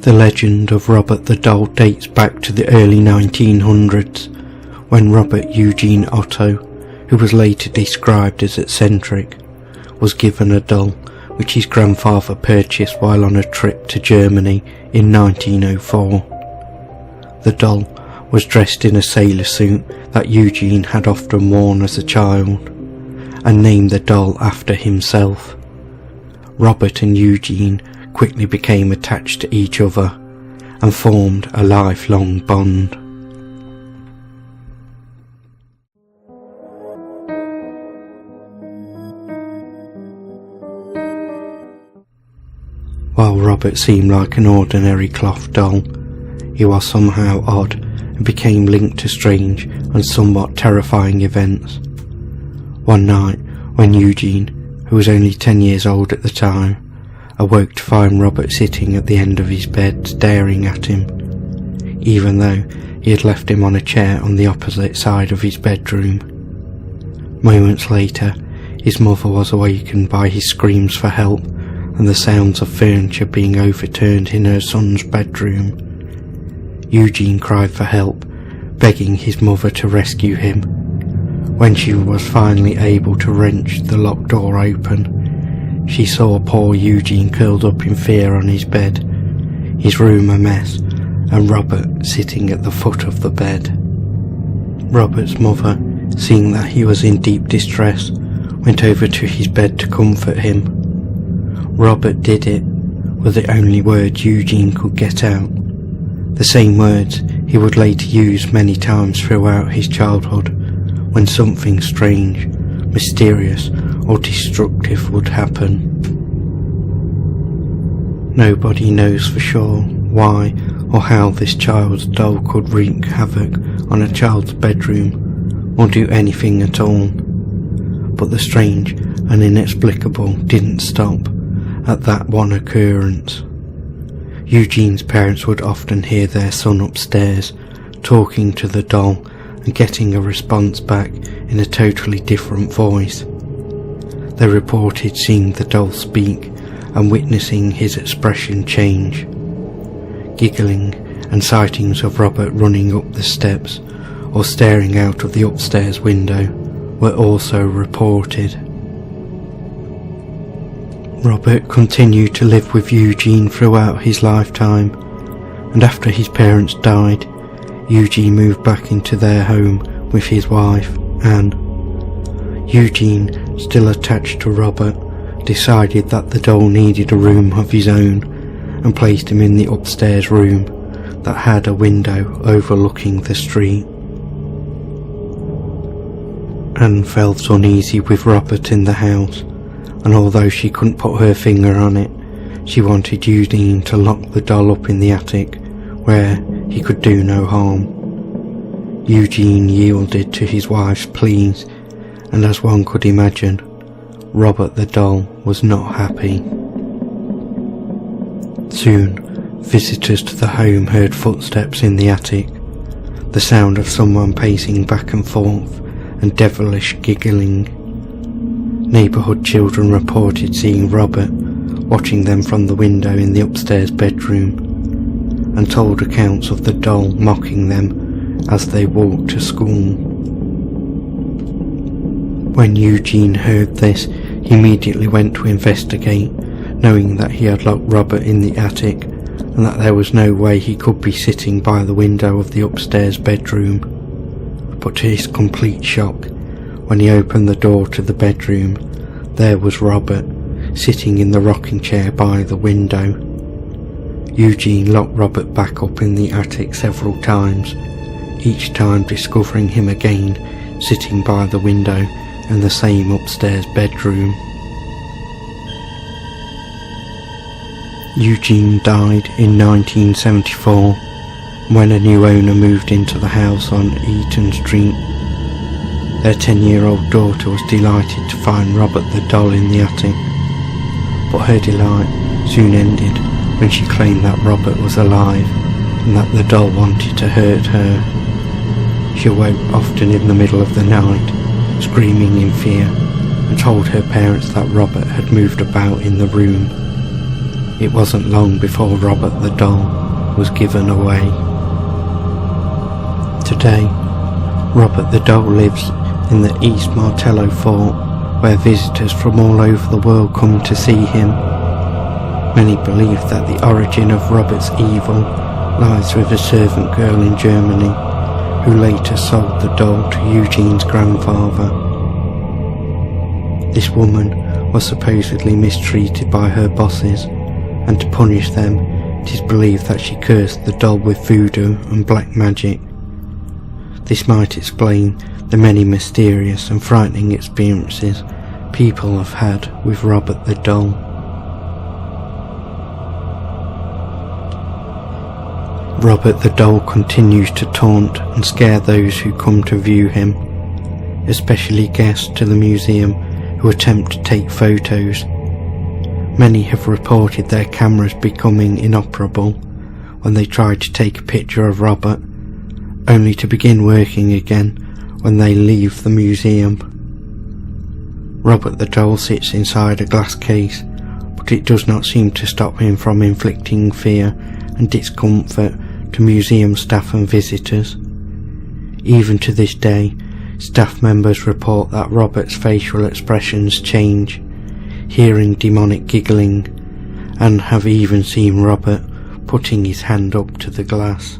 The legend of Robert the Doll dates back to the early 1900s, when Robert Eugene Otto, who was later described as eccentric, was given a doll which his grandfather purchased while on a trip to Germany in 1904. The doll was dressed in a sailor suit that Eugene had often worn as a child, and named the doll after himself. Robert and Eugene quickly became attached to each other and formed a lifelong bond. While Robert seemed like an ordinary cloth doll, he was somehow odd and became linked to strange and somewhat terrifying events. One night, when Eugene, who was only 10 years old at the time, awoke to find Robert sitting at the end of his bed staring at him, even though he had left him on a chair on the opposite side of his bedroom. Moments later, his mother was awakened by his screams for help and the sounds of furniture being overturned in her son's bedroom. Eugene cried for help, begging his mother to rescue him. When she was finally able to wrench the locked door open, she saw poor Eugene curled up in fear on his bed, his room a mess, and Robert sitting at the foot of the bed. Robert's mother, seeing that he was in deep distress, went over to his bed to comfort him. "Robert did it," were the only words Eugene could get out, the same words he would later use many times throughout his childhood when something strange, mysterious or destructive would happen. Nobody knows for sure why or how this child's doll could wreak havoc on a child's bedroom or do anything at all, but the strange and inexplicable didn't stop at that one occurrence. Eugene's parents would often hear their son upstairs talking to the doll and getting a response back in a totally different voice. They reported seeing the doll speak and witnessing his expression change. Giggling and sightings of Robert running up the steps or staring out of the upstairs window were also reported. Robert continued to live with Eugene throughout his lifetime, and after his parents died, Eugene moved back into their home with his wife, Anne. Eugene, still attached to Robert, decided that the doll needed a room of his own and placed him in the upstairs room that had a window overlooking the street. Anne felt uneasy with Robert in the house, and although she couldn't put her finger on it, she wanted Eugene to lock the doll up in the attic where he could do no harm. Eugene yielded to his wife's pleas, and as one could imagine, Robert the doll was not happy. Soon, visitors to the home heard footsteps in the attic, the sound of someone pacing back and forth, and devilish giggling. Neighbourhood children reported seeing Robert watching them from the window in the upstairs bedroom, and told accounts of the doll mocking them as they walked to school. When Eugene heard this, he immediately went to investigate, knowing that he had locked Robert in the attic and that there was no way he could be sitting by the window of the upstairs bedroom. But to his complete shock, when he opened the door to the bedroom, there was Robert, sitting in the rocking chair by the window. Eugene locked Robert back up in the attic several times, each time discovering him again sitting by the window in the same upstairs bedroom. Eugene died in 1974 when a new owner moved into the house on Eaton Street. Their 10-year-old daughter was delighted to find Robert the doll in the attic, but her delight soon ended when she claimed that Robert was alive and that the doll wanted to hurt her. She awoke often in the middle of the night, screaming in fear, and told her parents that Robert had moved about in the room. It wasn't long before Robert the doll was given away. Today, Robert the doll lives in the East Martello fort, where visitors from all over the world come to see him. Many believe that the origin of Robert's evil lies with a servant girl in Germany, who later sold the doll to Eugene's grandfather. This woman was supposedly mistreated by her bosses, and to punish them, it is believed that she cursed the doll with voodoo and black magic. This might explain the many mysterious and frightening experiences people have had with Robert the doll. Robert the doll continues to taunt and scare those who come to view him, especially guests to the museum who attempt to take photos. Many have reported their cameras becoming inoperable when they try to take a picture of Robert, only to begin working again when they leave the museum. Robert the doll sits inside a glass case, but it does not seem to stop him from inflicting fear and discomfort to museum staff and visitors. Even to this day, staff members report that Robert's facial expressions change, hearing demonic giggling, and have even seen Robert putting his hand up to the glass.